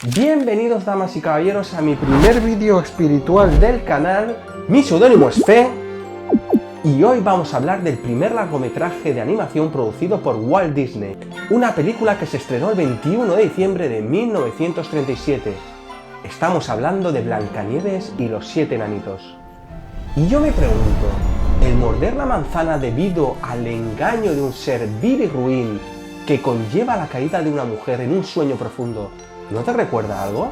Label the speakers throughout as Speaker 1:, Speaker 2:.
Speaker 1: Bienvenidos, damas y caballeros, a mi primer vídeo espiritual del canal. Mi seudónimo es Fe y hoy vamos a hablar del primer largometraje de animación producido por Walt Disney, una película que se estrenó el 21 de diciembre de 1937. Estamos hablando de Blancanieves y los 7 enanitos. Y yo me pregunto, ¿el morder la manzana debido al engaño de un ser vil y ruin que conlleva la caída de una mujer en un sueño profundo, ¿no te recuerda algo?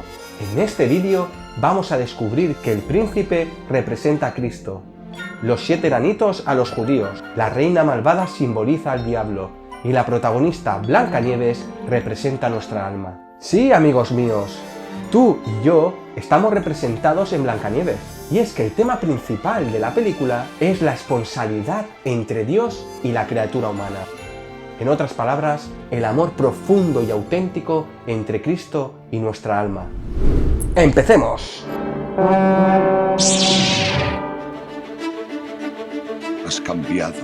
Speaker 1: En este vídeo vamos a descubrir que el príncipe representa a Cristo, los 7 enanitos a los judíos, la reina malvada simboliza al diablo y la protagonista Blancanieves representa nuestra alma. Sí, amigos míos, tú y yo estamos representados en Blancanieves. Y es que el tema principal de la película es la esponsalidad entre Dios y la criatura humana. En otras palabras, el amor profundo y auténtico entre Cristo y nuestra alma. ¡Empecemos!
Speaker 2: Has cambiado.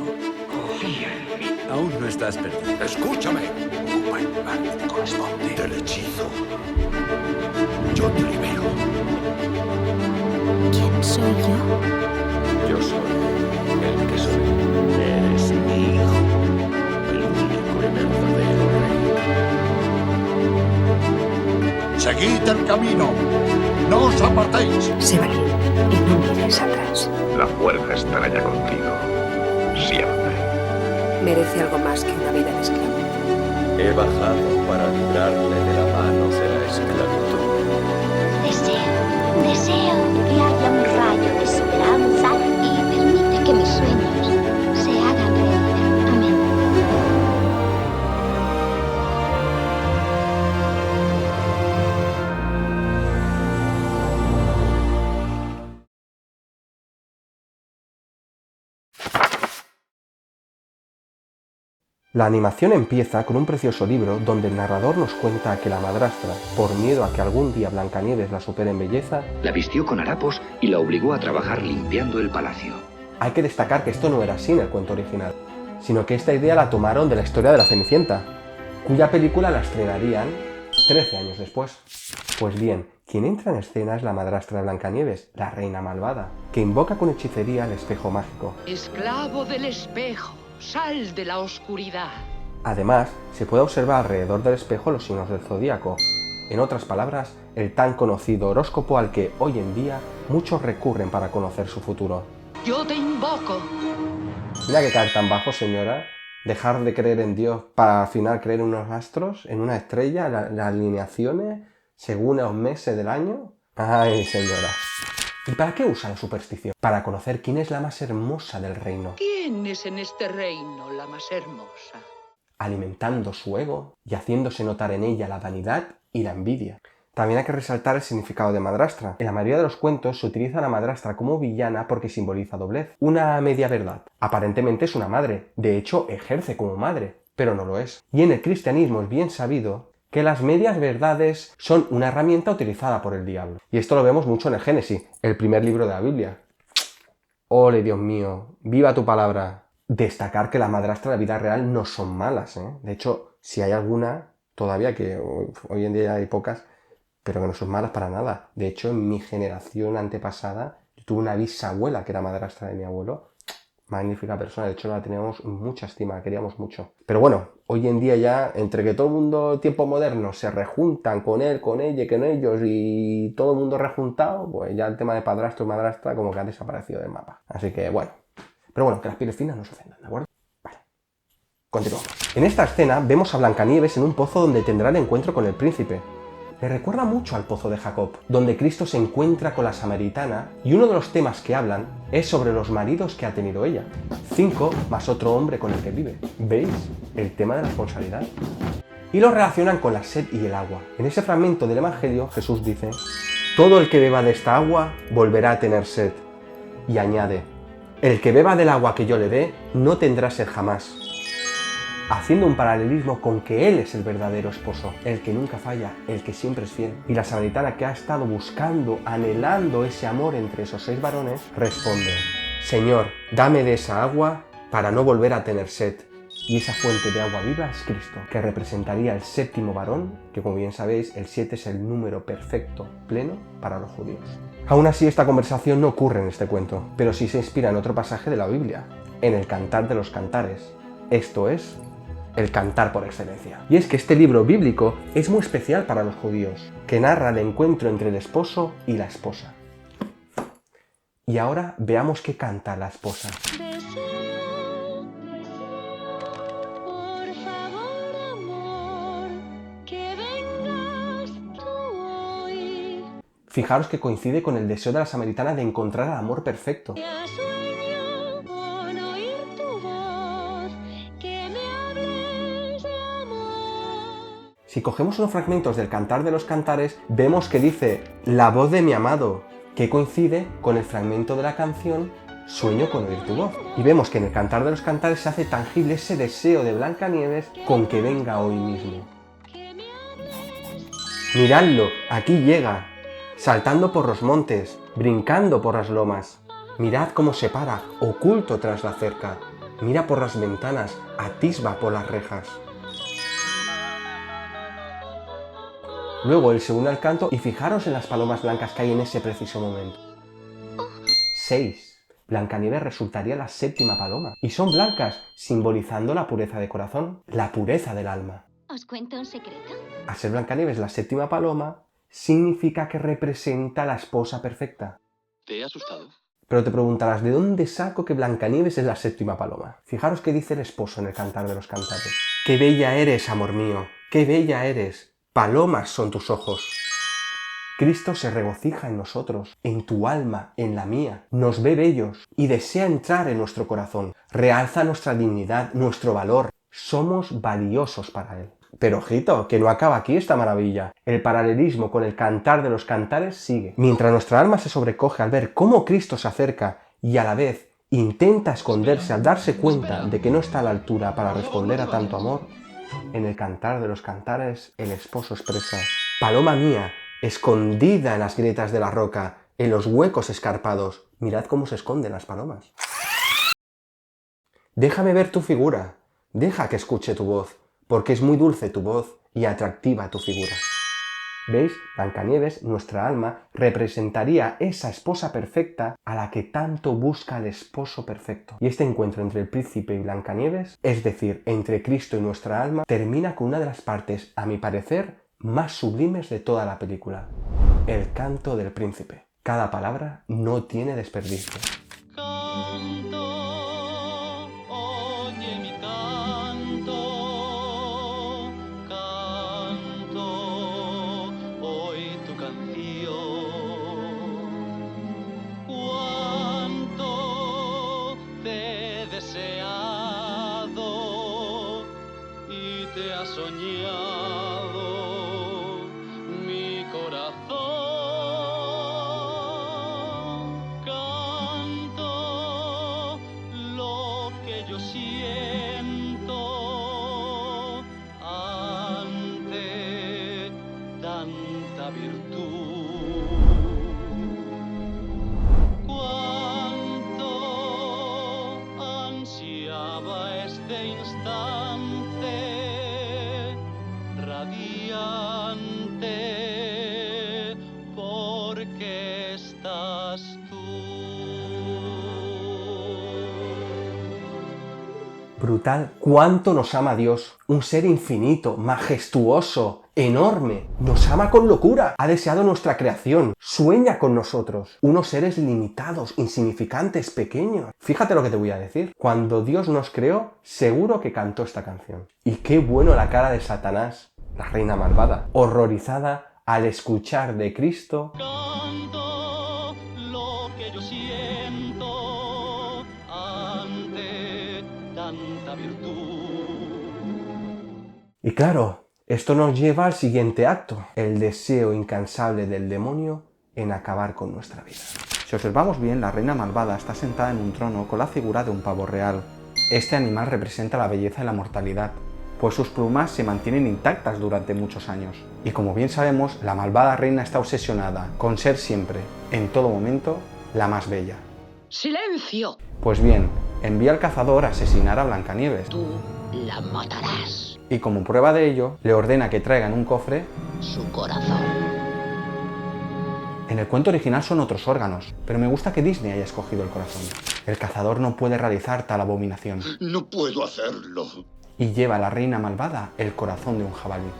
Speaker 3: Confía en mí. Aún no estás perdido.
Speaker 2: Escúchame. Ocupa el lugar que te corresponde del hechizo. Yo te libero.
Speaker 4: ¿Quién soy yo?
Speaker 3: Yo soy el que soy.
Speaker 2: Eres mi hijo. El único y verdadero rey. Seguid el camino. No os apartéis.
Speaker 4: Sé valiente y no mires atrás.
Speaker 5: La fuerza estará ya contigo, siempre.
Speaker 4: Merece algo más que una vida de esclavo.
Speaker 3: He bajado para librarle de la mano de la esclavitud.
Speaker 6: Deseo que haya un rayo de esperanza y permite que mis sueños se hagan realidad. Amén.
Speaker 1: La animación empieza con un precioso libro donde el narrador nos cuenta que la madrastra, por miedo a que algún día Blancanieves la supere en belleza,
Speaker 7: La vistió con harapos y la obligó a trabajar limpiando el palacio.
Speaker 1: hay que destacar que esto no era así en el cuento original, sino que esta idea la tomaron de la historia de la Cenicienta, cuya película la estrenarían 13 años después. Pues bien, quien entra en escena es la madrastra de Blancanieves, la reina malvada, que invoca con hechicería el espejo mágico.
Speaker 8: Esclavo del espejo, sal de la oscuridad.
Speaker 1: Además, se puede observar alrededor del espejo los signos del zodíaco. En otras palabras, el tan conocido horóscopo al que hoy en día muchos recurren para conocer su futuro.
Speaker 8: Yo te invoco.
Speaker 1: Mira que caer tan bajo, señora. Dejar de creer en Dios para al final creer en unos astros, en una estrella, las alineaciones, según los meses del año. Ay, señora. ¿Y para qué usa la superstición? Para conocer quién es la más hermosa del reino,
Speaker 8: ¿Quién es en este reino la más hermosa?
Speaker 1: alimentando su ego y haciéndose notar en ella la vanidad y la envidia. También hay que resaltar el significado de madrastra. En la mayoría de los cuentos se utiliza a la madrastra como villana porque simboliza doblez, una media verdad. Aparentemente es una madre, de hecho ejerce como madre, pero no lo es. Y en el cristianismo es bien sabido que las medias verdades son una herramienta utilizada por el diablo. Y esto lo vemos mucho en el Génesis, el primer libro de la Biblia. ¡Ole, Dios mío! ¡Viva tu palabra! Destacar que las madrastras de la vida real no son malas, ¿eh? De hecho, si hay alguna, todavía que hoy en día hay pocas, pero que no son malas para nada. De hecho, en mi generación antepasada, yo tuve una bisabuela que era madrastra de mi abuelo. Magnífica persona, de hecho la teníamos mucha estima, la queríamos mucho. Pero bueno, hoy en día ya, entre que todo el mundo, tiempo moderno, se rejuntan con él, con ella, con ellos y todo el mundo rejuntado, pues ya el tema de padrastro y madrastra como que ha desaparecido del mapa. Así que bueno. Pero bueno, que las pieles finas no se ofendan, ¿de acuerdo? Vale. Continuamos. En esta escena vemos a Blancanieves en un pozo donde tendrá el encuentro con el príncipe. Le recuerda mucho al pozo de Jacob, donde Cristo se encuentra con la samaritana y uno de los temas que hablan es sobre los maridos que ha tenido ella. 5 más otro hombre con el que vive. ¿Veis? El tema de la responsabilidad. Y lo relacionan con la sed y el agua. En ese fragmento del Evangelio Jesús dice: todo el que beba de esta agua volverá a tener sed. Y añade: el que beba del agua que yo le dé no tendrá sed jamás. Haciendo un paralelismo con que él es el verdadero esposo, el que nunca falla, el que siempre es fiel. Y la samaritana, que ha estado buscando, anhelando ese amor entre esos 6 varones, responde: Señor, dame de esa agua para no volver a tener sed Y esa fuente de agua viva es Cristo, que representaría el séptimo varón, que como bien sabéis, el 7 es el número perfecto, pleno, para los judíos. Aún así, esta conversación no ocurre en este cuento, pero sí se inspira en otro pasaje de la Biblia, en el Cantar de los Cantares. Esto es el cantar por excelencia. Y es que este libro bíblico es muy especial para los judíos, que narra el encuentro entre el esposo y la esposa. Y ahora veamos qué canta la esposa.
Speaker 6: Por favor, amor, que vengas tú hoy.
Speaker 1: Fijaros que coincide con el deseo de la samaritana de encontrar el amor perfecto.
Speaker 6: Ya sueño con oír tu voz, que me hables de amor.
Speaker 1: Si cogemos unos fragmentos del Cantar de los Cantares, vemos que dice la voz de mi amado, que coincide con el fragmento de la canción Sueño con oír tu voz. Y vemos que en el Cantar de los Cantares se hace tangible ese deseo de Blancanieves con que venga hoy mismo. Miradlo, aquí llega, saltando por los montes, brincando por las lomas. Mirad cómo se para, oculto tras la cerca. Mira por las ventanas, atisba por las rejas. Luego él se une al canto y fijaros en las palomas blancas que hay en ese preciso momento. 6. Blancanieves resultaría la séptima paloma. Y son blancas, simbolizando la pureza de corazón, la pureza del alma.
Speaker 6: ¿Os cuento un secreto?
Speaker 1: Al ser Blancanieves la séptima paloma, significa que representa a la esposa perfecta.
Speaker 3: ¿Te he asustado?
Speaker 1: Pero te preguntarás, ¿de dónde saco que Blancanieves es la séptima paloma? Fijaros qué dice el esposo en el Cantar de los Cantares. ¡Qué bella eres, amor mío! ¡Qué bella eres! Palomas son tus ojos. Cristo se regocija en nosotros, en tu alma, en la mía. Nos ve bellos y desea entrar en nuestro corazón. Realza nuestra dignidad, nuestro valor. Somos valiosos para Él. Pero ojito, que no acaba aquí esta maravilla. El paralelismo con el Cantar de los Cantares sigue. Mientras nuestra alma se sobrecoge al ver cómo Cristo se acerca y a la vez intenta esconderse al darse cuenta de que no está a la altura para responder a tanto amor, en el Cantar de los Cantares el esposo expresa: paloma mía, escondida en las grietas de la roca, en los huecos escarpados. Mirad cómo se esconden las palomas. Déjame ver tu figura, deja que escuche tu voz, porque es muy dulce tu voz y atractiva tu figura. ¿Veis? Blancanieves, nuestra alma, representaría esa esposa perfecta a la que tanto busca el esposo perfecto. Y este encuentro entre el príncipe y Blancanieves, es decir, entre Cristo y nuestra alma, termina con una de las partes, a mi parecer, más sublimes de toda la película: el canto del príncipe. Cada palabra no tiene desperdicio.
Speaker 3: Soñado mi corazón, canto lo que yo siento ante tanta virtud. Cuánto ansiaba este instante radiante, porque estás tú.
Speaker 1: Brutal, cuánto nos ama Dios, un ser infinito, majestuoso, enorme. Nos ama con locura, ha deseado nuestra creación, sueña con nosotros, unos seres limitados, insignificantes, pequeños. Fíjate lo que te voy a decir, cuando Dios nos creó, seguro que cantó esta canción. Y qué bueno la cara de Satanás, la reina malvada, horrorizada al escuchar de Cristo:
Speaker 3: Canto lo que yo siento ante tanta virtud.
Speaker 1: Y claro, esto nos lleva al siguiente acto, el deseo incansable del demonio en acabar con nuestra vida. Si observamos bien, la reina malvada está sentada en un trono con la figura de un pavo real. Este animal representa la belleza y la mortalidad, pues sus plumas se mantienen intactas durante muchos años. Y como bien sabemos, la malvada reina está obsesionada con ser siempre, en todo momento, la más bella.
Speaker 8: ¡Silencio!
Speaker 1: Pues bien, envía al cazador a asesinar a Blancanieves.
Speaker 8: Tú La matarás.
Speaker 9: Y como prueba de ello, le ordena que traigan un cofre.
Speaker 8: Su corazón.
Speaker 9: En el cuento original son otros órganos, pero me gusta que Disney haya escogido el corazón. El cazador no puede realizar tal abominación.
Speaker 2: No puedo hacerlo.
Speaker 9: Y lleva a la reina malvada el corazón de un jabalí.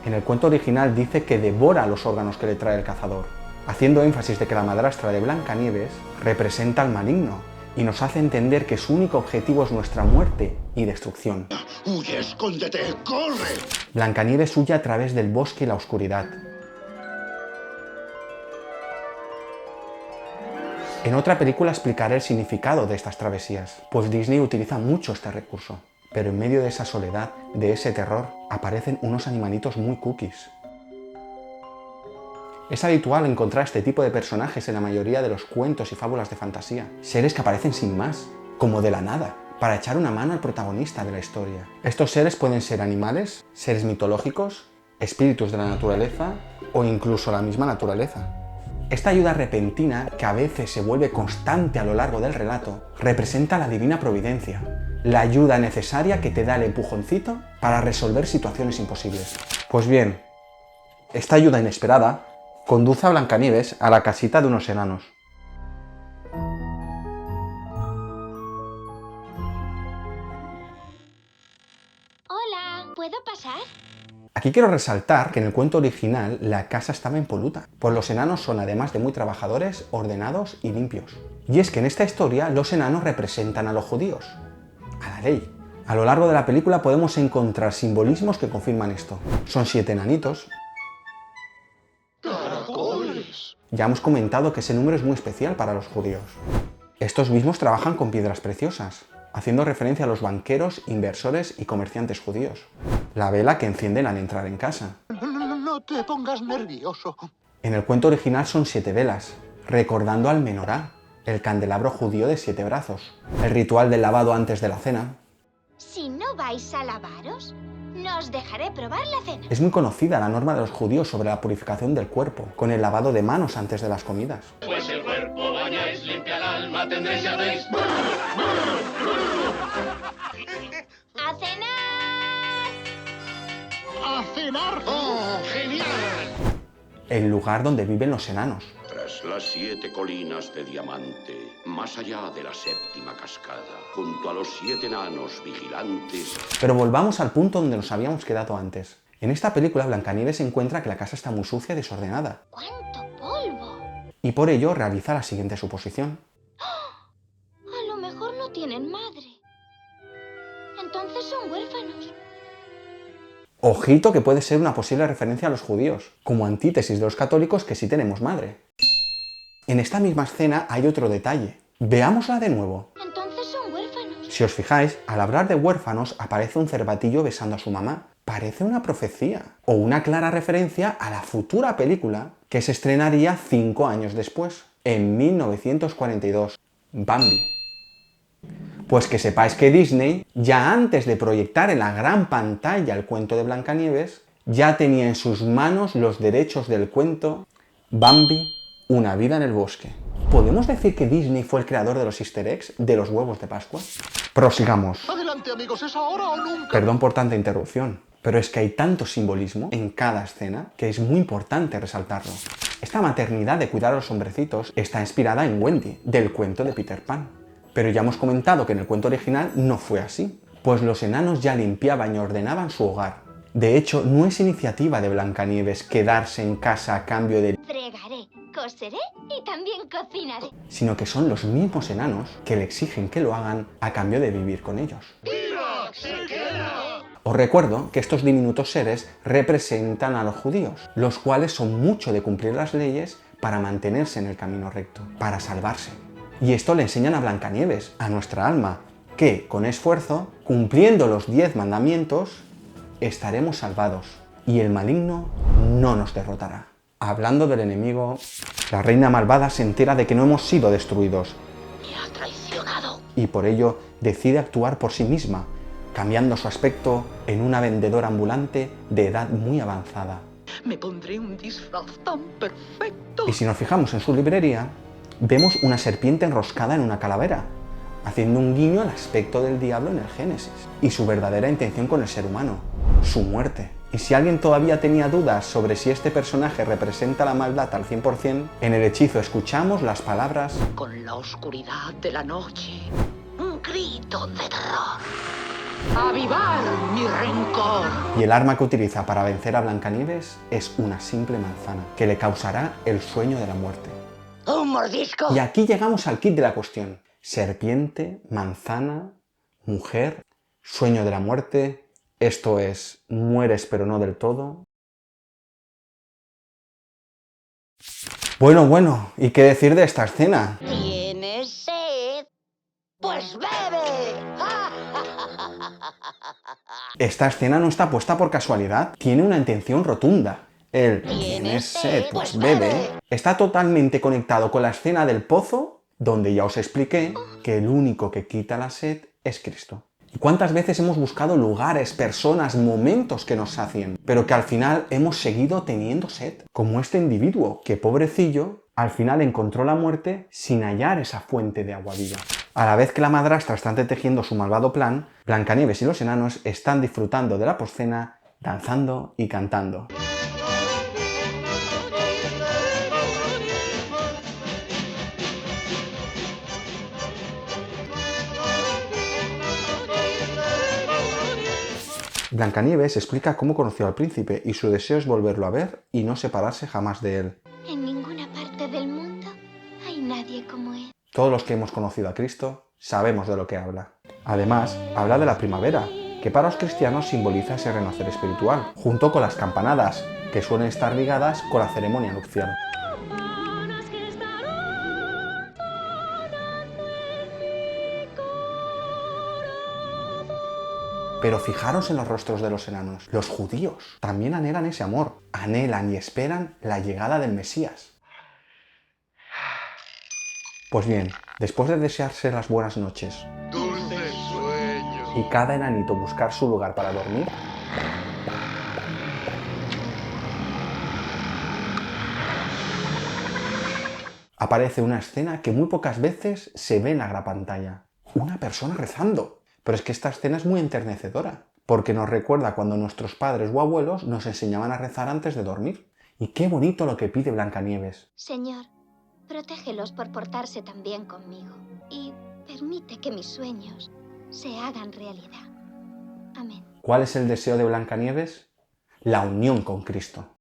Speaker 9: En el cuento original dice que devora los órganos que le trae el cazador, haciendo énfasis de que la madrastra de Blancanieves representa al maligno y nos hace entender que su único objetivo es nuestra muerte y destrucción.
Speaker 2: ¡Huye, escóndete, corre!
Speaker 9: Blancanieves huye a través del bosque y la oscuridad. En otra película explicaré el significado de estas travesías, pues Disney utiliza mucho este recurso. Pero en medio de esa soledad, de ese terror, aparecen unos animalitos muy cookies. Es habitual encontrar este tipo de personajes en la mayoría de los cuentos y fábulas de fantasía. Seres que aparecen sin más, como de la nada, para echar una mano al protagonista de la historia. Estos seres pueden ser animales, seres mitológicos, espíritus de la naturaleza o incluso la misma naturaleza. Esta ayuda repentina, que a veces se vuelve constante a lo largo del relato, representa la divina providencia, la ayuda necesaria que te da el empujoncito para resolver situaciones imposibles. Pues bien, esta ayuda inesperada conduce a Blancanieves a la casita de unos enanos.
Speaker 6: Hola, ¿puedo pasar?
Speaker 9: Aquí quiero resaltar que en el cuento original la casa estaba impoluta, pues los enanos son, además de muy trabajadores, ordenados y limpios. Y es que en esta historia los enanos representan a los judíos, a la ley. A lo largo de la película podemos encontrar simbolismos que confirman esto. Son 7 enanitos.
Speaker 2: ¡Caracoles!
Speaker 9: Ya hemos comentado que ese número es muy especial para los judíos. Estos mismos trabajan con piedras preciosas, haciendo referencia a los banqueros, inversores y comerciantes judíos. La vela que encienden al entrar en casa.
Speaker 2: No te pongas nervioso.
Speaker 9: En el cuento original son 7 velas, recordando al menorá, el candelabro judío de 7 brazos. El ritual del lavado antes de la cena.
Speaker 6: Si no vais a lavaros, no os dejaré probar la cena.
Speaker 9: Es muy conocida la norma de los judíos sobre la purificación del cuerpo, con el lavado de manos antes de las comidas.
Speaker 3: Pues el cuerpo bañáis, limpia el alma, tendréis y habréis.
Speaker 6: ¡A cenar!
Speaker 2: ¡A cenar! ¡Oh, genial!
Speaker 9: El lugar donde viven los enanos.
Speaker 5: Tras las 7 colinas de diamante, más allá de la 7ª cascada, junto a los 7 enanos vigilantes.
Speaker 9: Pero volvamos al punto donde nos habíamos quedado antes. En esta película Blancanieves encuentra que la casa está muy sucia y desordenada,
Speaker 6: ¡Cuánto polvo!
Speaker 9: y por ello realiza la siguiente suposición.
Speaker 6: A lo mejor no tienen madre. Entonces son huérfanos.
Speaker 9: Ojito que puede ser una posible referencia a los judíos, como antítesis de los católicos que sí tenemos madre. En esta misma escena hay otro detalle. Veámosla de nuevo.
Speaker 6: Entonces son huérfanos.
Speaker 9: Si os fijáis, al hablar de huérfanos aparece un cervatillo besando a su mamá. Parece una profecía, o una clara referencia a la futura película que se estrenaría 5 años después, en 1942, Bambi. Pues que sepáis que Disney, ya antes de proyectar en la gran pantalla el cuento de Blancanieves, ya tenía en sus manos los derechos del cuento Bambi, una vida en el bosque. ¿Podemos decir que Disney fue el creador de los easter eggs, de los huevos de Pascua? Prosigamos.
Speaker 2: Adelante, amigos, ¿es ahora o nunca?
Speaker 9: Perdón por tanta interrupción, pero es que hay tanto simbolismo en cada escena que es muy importante resaltarlo. Esta maternidad de cuidar a los hombrecitos está inspirada en Wendy, del cuento de Peter Pan. Pero ya hemos comentado que en el cuento original no fue así, pues los enanos ya limpiaban y ordenaban su hogar. De hecho, no es iniciativa de Blancanieves quedarse en casa a cambio de...
Speaker 6: Fregaré, coseré y también cocinaré.
Speaker 9: sino que son los mismos enanos que le exigen que lo hagan a cambio de vivir con ellos.
Speaker 2: ¡Mira! ¡Se queda!
Speaker 9: Os recuerdo que estos diminutos seres representan a los judíos, los cuales son mucho de cumplir las leyes para mantenerse en el camino recto, para salvarse. Y esto le enseñan a Blancanieves, a nuestra alma, que, con esfuerzo, cumpliendo los 10 mandamientos, estaremos salvados y el maligno no nos derrotará. Hablando del enemigo, la reina malvada se entera de que no hemos sido destruidos.
Speaker 8: Me ha traicionado.
Speaker 9: Y por ello decide actuar por sí misma, cambiando su aspecto en una vendedora ambulante de edad muy avanzada.
Speaker 8: Me pondré un disfraz tan perfecto.
Speaker 9: Y si nos fijamos en su librería, vemos una serpiente enroscada en una calavera, haciendo un guiño al aspecto del diablo en el Génesis y su verdadera intención con el ser humano, su muerte. Y si alguien todavía tenía dudas sobre si este personaje representa la maldad al 100%, en el hechizo escuchamos las palabras:
Speaker 8: Con la oscuridad de la noche, un grito de terror. ¡Avivar mi rencor!
Speaker 9: Y el arma que utiliza para vencer a Blancanieves es una simple manzana, que le causará el sueño de la muerte.
Speaker 8: ¡Un mordisco!
Speaker 9: Y aquí llegamos al kit de la cuestión. Serpiente, manzana, mujer, sueño de la muerte. Esto es, mueres pero no del todo. Bueno, ¿y qué decir de esta escena?
Speaker 6: ¿Tienes sed? Pues bebe.
Speaker 9: Esta escena no está puesta por casualidad, tiene una intención rotunda. El ¿tienes sed? Pues bebe está totalmente conectado con la escena del pozo, donde ya os expliqué que el único que quita la sed es Cristo. ¿Y cuántas veces hemos buscado lugares, personas, momentos que nos sacien, pero que al final hemos seguido teniendo sed? Como este individuo, que pobrecillo, al final encontró la muerte sin hallar esa fuente de agua viva. A la vez que la madrastra está tejiendo su malvado plan, Blancanieves y los enanos están disfrutando de la postcena, danzando y cantando. Blancanieves explica cómo conoció al príncipe y su deseo es volverlo a ver y no separarse jamás de él.
Speaker 6: En ninguna parte del mundo hay nadie como él.
Speaker 9: Todos los que hemos conocido a Cristo sabemos de lo que habla. Además, habla de la primavera, que para los cristianos simboliza ese renacer espiritual, junto con las campanadas, que suelen estar ligadas con la ceremonia nupcial. Pero fijaros en los rostros de los enanos. Los judíos también anhelan ese amor, anhelan y esperan la llegada del Mesías. Pues bien, después de desearse las buenas noches,
Speaker 2: Dulces sueños.
Speaker 9: y cada enanito buscar su lugar para dormir, aparece una escena que muy pocas veces se ve en la gran pantalla. Una persona rezando. Pero es que esta escena es muy enternecedora, porque nos recuerda cuando nuestros padres o abuelos nos enseñaban a rezar antes de dormir. Y qué bonito lo que pide Blancanieves.
Speaker 6: Señor, protégelos por portarse tan bien conmigo y permite que mis sueños se hagan realidad. Amén.
Speaker 9: ¿Cuál es el deseo de Blancanieves? La unión con Cristo.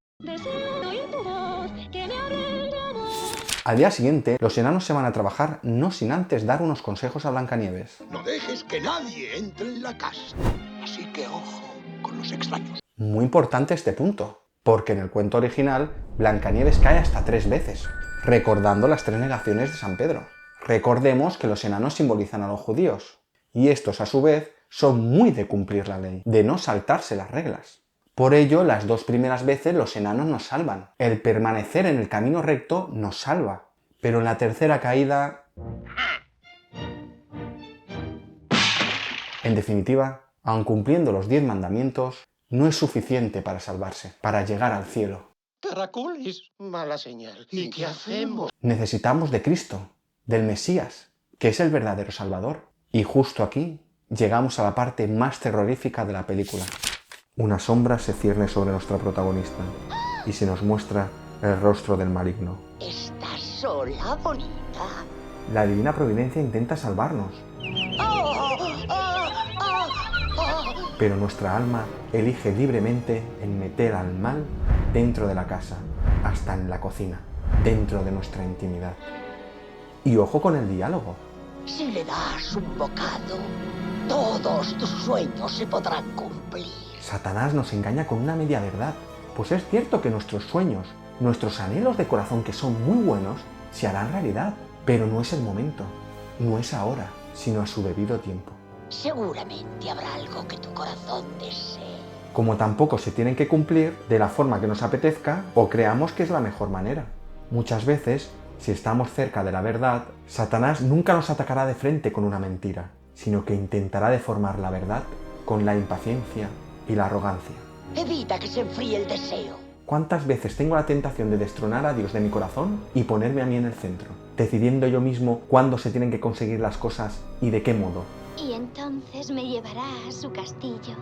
Speaker 9: Al día siguiente, los enanos se van a trabajar no sin antes dar unos consejos a Blancanieves.
Speaker 2: No dejes que nadie entre en la casa. Así que ojo con los extraños.
Speaker 9: Muy importante este punto, porque en el cuento original, Blancanieves cae hasta 3 veces, recordando las 3 negaciones de San Pedro. Recordemos que los enanos simbolizan a los judíos, y estos a su vez son muy de cumplir la ley, de no saltarse las reglas. Por ello, las 2 primeras veces los enanos nos salvan. El permanecer en el camino recto nos salva. Pero en la tercera caída... En definitiva, aun cumpliendo los 10 mandamientos, no es suficiente para salvarse, para llegar al cielo.
Speaker 2: Caracoles, mala señal. ¿Y qué hacemos?
Speaker 9: Necesitamos de Cristo, del Mesías, que es el verdadero Salvador. Y justo aquí llegamos a la parte más terrorífica de la película. Una sombra se cierne sobre nuestra protagonista y se nos muestra el rostro del maligno.
Speaker 8: ¿Estás sola, bonita?
Speaker 9: La divina providencia intenta salvarnos, pero nuestra alma elige libremente el meter al mal dentro de la casa, hasta en la cocina, dentro de nuestra intimidad. Y ojo con el diálogo.
Speaker 8: Si le das un bocado, todos tus sueños se podrán cumplir.
Speaker 9: Satanás nos engaña con una media verdad, pues es cierto que nuestros sueños, nuestros anhelos de corazón que son muy buenos, se harán realidad, pero no es el momento, no es ahora, sino a su debido tiempo.
Speaker 8: Seguramente habrá algo que tu corazón desee.
Speaker 9: Como tampoco se tienen que cumplir de la forma que nos apetezca o creamos que es la mejor manera. Muchas veces, si estamos cerca de la verdad, Satanás nunca nos atacará de frente con una mentira, sino que intentará deformar la verdad con la impaciencia y la arrogancia.
Speaker 8: Evita que se enfríe el deseo.
Speaker 9: ¿Cuántas veces tengo la tentación de destronar a Dios de mi corazón y ponerme a mí en el centro, decidiendo yo mismo cuándo se tienen que conseguir las cosas y de qué modo?
Speaker 6: Y entonces me llevará a su castillo,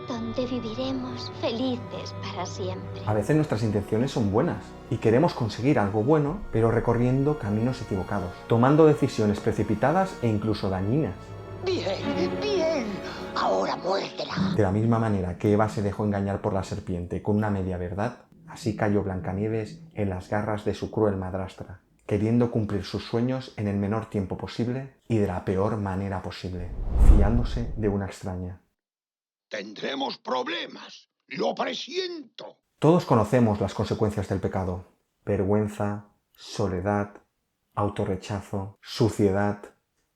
Speaker 6: donde viviremos felices para siempre.
Speaker 9: A veces nuestras intenciones son buenas y queremos conseguir algo bueno, pero recorriendo caminos equivocados, tomando decisiones precipitadas e incluso dañinas.
Speaker 8: Bien, bien. Ahora muérdela.
Speaker 9: De la misma manera que Eva se dejó engañar por la serpiente con una media verdad, así cayó Blancanieves en las garras de su cruel madrastra, queriendo cumplir sus sueños en el menor tiempo posible y de la peor manera posible, fiándose de una extraña.
Speaker 2: Tendremos problemas. Lo presiento.
Speaker 9: Todos conocemos las consecuencias del pecado: vergüenza, soledad, autorrechazo, suciedad,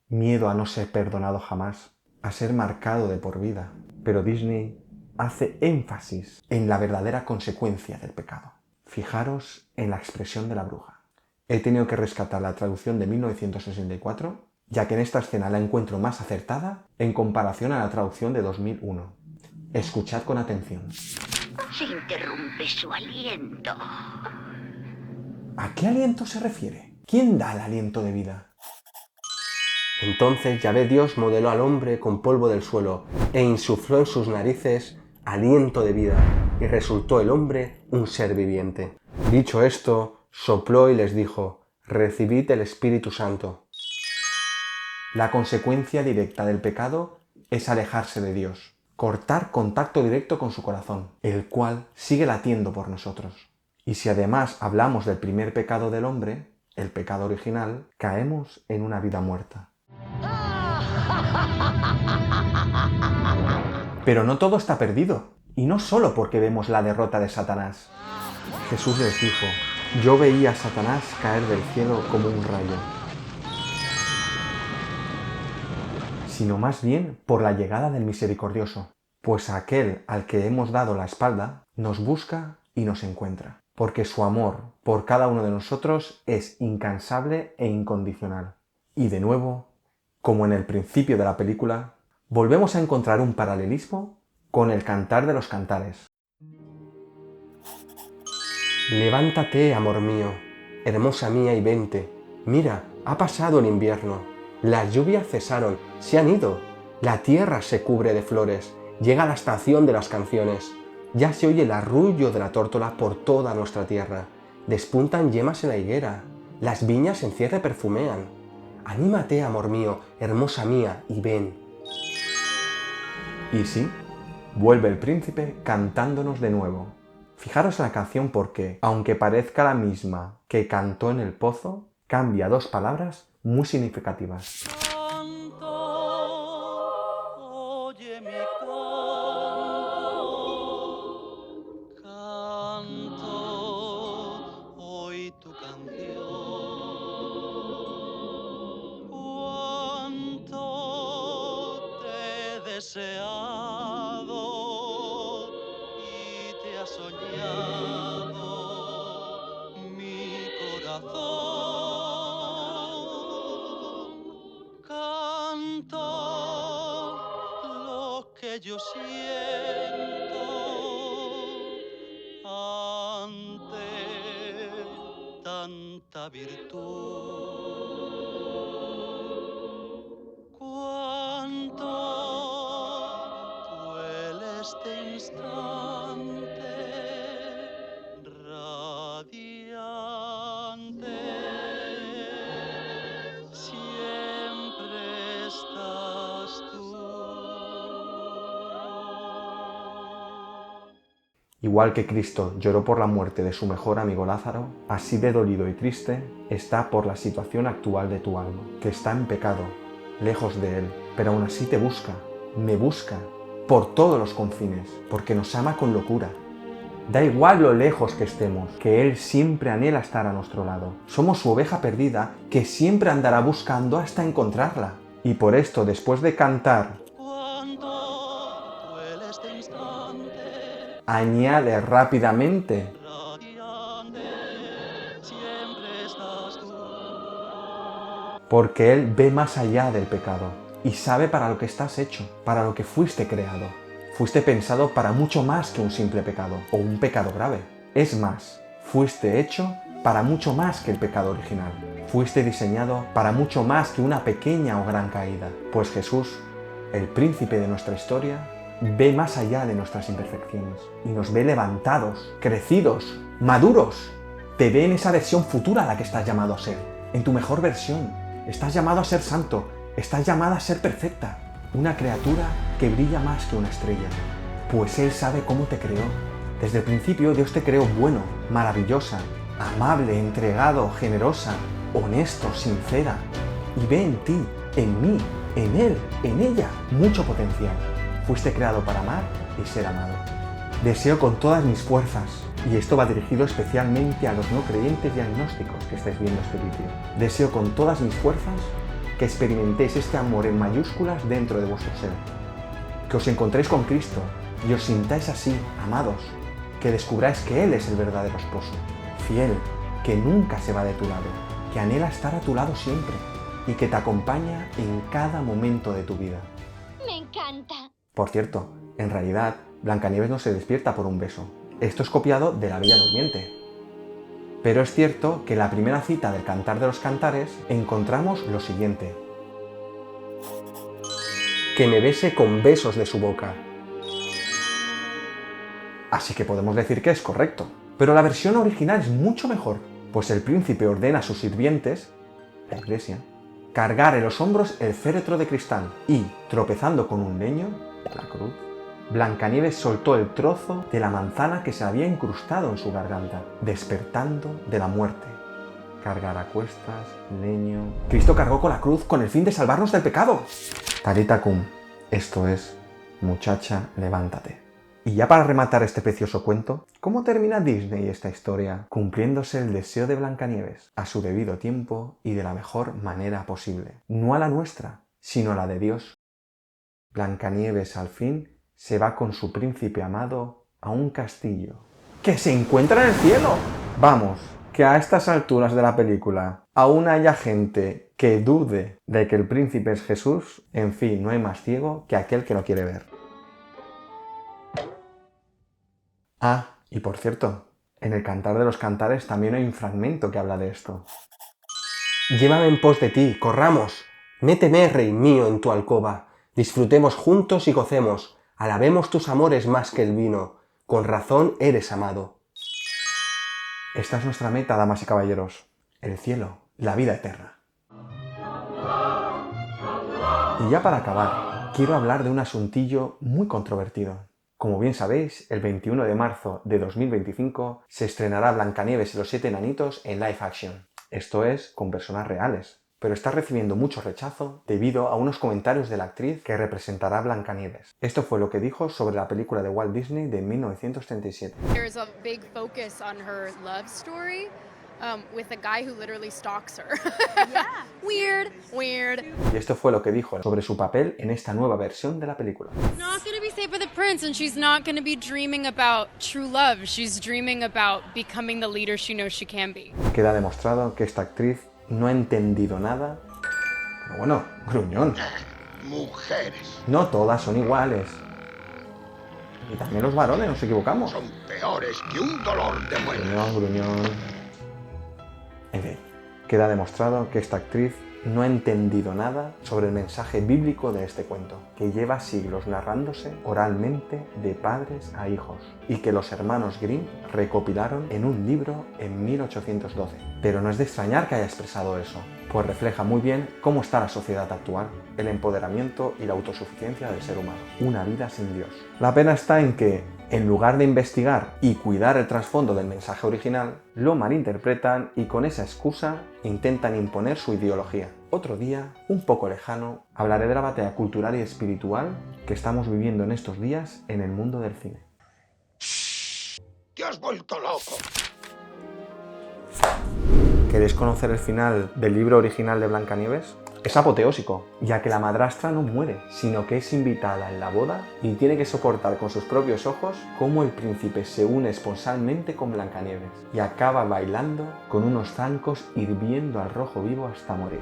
Speaker 9: miedo a no ser perdonado jamás, a ser marcado de por vida. Pero Disney hace énfasis en la verdadera consecuencia del pecado. Fijaros en la expresión de la bruja. He tenido que rescatar la traducción de 1964, ya que en esta escena la encuentro más acertada en comparación a la traducción de 2001. Escuchad con atención.
Speaker 8: Se interrumpe su aliento.
Speaker 9: ¿A qué aliento se refiere? ¿Quién da el aliento de vida?
Speaker 1: Entonces Yahvé Dios modeló al hombre con polvo del suelo e insufló en sus narices aliento de vida, y resultó el hombre un ser viviente. Dicho esto, sopló y les dijo: recibid el Espíritu Santo.
Speaker 9: La consecuencia directa del pecado es alejarse de Dios, cortar contacto directo con su corazón, el cual sigue latiendo por nosotros. Y si además hablamos del primer pecado del hombre, el pecado original, caemos en una vida muerta. Pero no todo está perdido, y no solo porque vemos la derrota de Satanás. Jesús les dijo: yo veía a Satanás caer del cielo como un rayo, sino más bien por la llegada del misericordioso, pues aquel al que hemos dado la espalda nos busca y nos encuentra, porque su amor por cada uno de nosotros es incansable e incondicional. Y de nuevo, como en el principio de la película, volvemos a encontrar un paralelismo con el Cantar de los Cantares.
Speaker 1: Levántate, amor mío, hermosa mía, y vente. Mira, ha pasado el invierno. Las lluvias cesaron, se han ido. La tierra se cubre de flores. Llega la estación de las canciones. Ya se oye el arrullo de la tórtola por toda nuestra tierra. Despuntan yemas en la higuera. Las viñas en cierre perfumean. Anímate, amor mío, hermosa mía, y ven.
Speaker 9: Y sí, vuelve el príncipe cantándonos de nuevo. Fijaros en la canción porque, aunque parezca la misma que cantó en el pozo, cambia dos palabras muy significativas.
Speaker 10: Oye mi canto, hoy tu canción. Cuánto te he deseado y te ha soñado mi corazón. Canto lo que yo siento ante tanta virtud. Cuánto duele este instante radiante. Siempre estás tú.
Speaker 9: Igual que Cristo lloró por la muerte de su mejor amigo Lázaro, así de dolido y triste está por la situación actual de tu alma, que está en pecado, lejos de Él, pero aún así te busca, me busca, por todos los confines, porque nos ama con locura. Da igual lo lejos que estemos, que Él siempre anhela estar a nuestro lado. Somos su oveja perdida, que siempre andará buscando hasta encontrarla. Y por esto, después de cantar, añade rápidamente: porque Él ve más allá del pecado y sabe para lo que estás hecho, para lo que fuiste creado. Fuiste pensado para mucho más que un simple pecado o un pecado grave. Es más, fuiste hecho para mucho más que el pecado original. Fuiste diseñado para mucho más que una pequeña o gran caída. Pues Jesús, el príncipe de nuestra historia, ve más allá de nuestras imperfecciones y nos ve levantados, crecidos, maduros. Te ve en esa versión futura a la que estás llamado a ser, en tu mejor versión. Estás llamado a ser santo, estás llamada a ser perfecta, una criatura que brilla más que una estrella, pues Él sabe cómo te creó. Desde el principio Dios te creó bueno, maravillosa, amable, entregado, generosa, honesto, sincera, y ve en ti, en mí, en Él, en ella, mucho potencial. Fuiste creado para amar y ser amado. Deseo con todas mis fuerzas, y esto va dirigido especialmente a los no creyentes y agnósticos que estáis viendo este vídeo. Deseo con todas mis fuerzas que experimentéis este amor en mayúsculas dentro de vuestro ser. Que os encontréis con Cristo y os sintáis así, amados. Que descubráis que Él es el verdadero esposo, fiel, que nunca se va de tu lado, que anhela estar a tu lado siempre y que te acompaña en cada momento de tu vida.
Speaker 6: Me encanta.
Speaker 9: Por cierto, en realidad, Blancanieves no se despierta por un beso. Esto es copiado de La Bella Durmiente. Pero es cierto que en la primera cita del Cantar de los Cantares encontramos lo siguiente. Que me bese con besos de su boca. Así que podemos decir que es correcto. Pero la versión original es mucho mejor, pues el príncipe ordena a sus sirvientes, la iglesia, cargar en los hombros el féretro de cristal y, tropezando con un leño, la cruz, Blancanieves soltó el trozo de la manzana que se había incrustado en su garganta, despertando de la muerte. Cargar a cuestas, leño... Cristo cargó con la cruz con el fin de salvarnos del pecado. Talita cum, esto es, muchacha, levántate. Y ya para rematar este precioso cuento, ¿cómo termina Disney esta historia? Cumpliéndose el deseo de Blancanieves, a su debido tiempo y de la mejor manera posible. No a la nuestra, sino a la de Dios. Blancanieves al fin se va con su príncipe amado a un castillo ¡que se encuentra en el cielo! Vamos, que a estas alturas de la película aún haya gente que dude de que el príncipe es Jesús, en fin, no hay más ciego que aquel que lo quiere ver. Ah, y por cierto, en el Cantar de los Cantares también hay un fragmento que habla de esto.
Speaker 1: Llévame en pos de ti, corramos, méteme, rey mío, en tu alcoba, disfrutemos juntos y gocemos, alabemos tus amores más que el vino, con razón eres amado.
Speaker 9: Esta es nuestra meta, damas y caballeros, el cielo, la vida eterna. Y ya para acabar, quiero hablar de un asuntillo muy controvertido. Como bien sabéis, el 21 de marzo de 2025 se estrenará Blancanieves y los 7 enanitos en live action. Esto es, con personas reales. Pero está recibiendo mucho rechazo debido a unos comentarios de la actriz que representará a Blancanieves. Esto fue lo que dijo sobre la película de Walt Disney de 1937.
Speaker 11: There's a big focus on her love story with a guy who literally stalks her. Yeah. Weird.
Speaker 9: Y esto fue lo que dijo sobre su papel en esta nueva versión de la película.
Speaker 11: Not gonna be safe for the prince, and she's not gonna be dreaming about true love. She's dreaming about becoming the leader she knows she can be.
Speaker 9: Queda demostrado que esta actriz no ha entendido nada. Pero bueno, gruñón.
Speaker 2: Mujeres.
Speaker 9: No todas son iguales. Y también los varones, nos equivocamos.
Speaker 2: Son peores que un dolor de muela.
Speaker 9: Gruñón. En fin, queda demostrado que esta actriz no ha entendido nada sobre el mensaje bíblico de este cuento, que lleva siglos narrándose oralmente de padres a hijos, y que los hermanos Grimm recopilaron en un libro en 1812. Pero no es de extrañar que haya expresado eso, pues refleja muy bien cómo está la sociedad actual, el empoderamiento y la autosuficiencia del ser humano, una vida sin Dios. La pena está en que, en lugar de investigar y cuidar el trasfondo del mensaje original, lo malinterpretan y con esa excusa intentan imponer su ideología. Otro día, un poco lejano, hablaré de la batalla cultural y espiritual que estamos viviendo en estos días en el mundo del cine.
Speaker 2: ¡Te has vuelto loco!
Speaker 9: ¿Queréis conocer el final del libro original de Blancanieves? Es apoteósico, ya que la madrastra no muere, sino que es invitada en la boda y tiene que soportar con sus propios ojos cómo el príncipe se une esponsalmente con Blancanieves y acaba bailando con unos zancos hirviendo al rojo vivo hasta morir.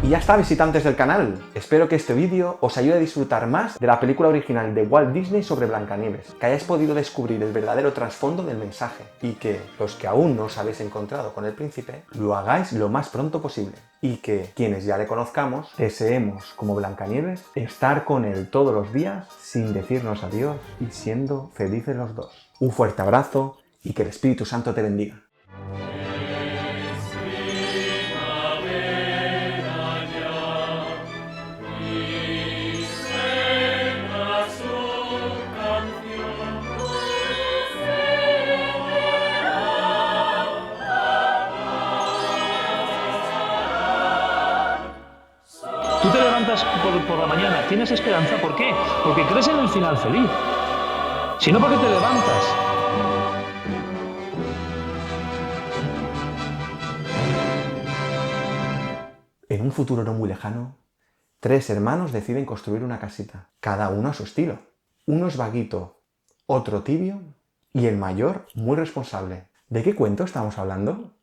Speaker 9: Y ya está, visitantes del canal. Espero que este vídeo os ayude a disfrutar más de la película original de Walt Disney sobre Blancanieves, que hayáis podido descubrir el verdadero trasfondo del mensaje y que los que aún no os habéis encontrado con el príncipe lo hagáis lo más pronto posible y que quienes ya le conozcamos deseemos, como Blancanieves, estar con él todos los días sin decirnos adiós y siendo felices los dos. Un fuerte abrazo y que el Espíritu Santo te bendiga.
Speaker 12: Tú te levantas por la mañana, tienes esperanza, ¿por qué? Porque crees en el final feliz. Si no, ¿por qué te levantas?
Speaker 9: En un futuro no muy lejano, 3 hermanos deciden construir una casita, cada uno a su estilo. Uno es vaguito, otro tibio y el mayor muy responsable. ¿De qué cuento estamos hablando?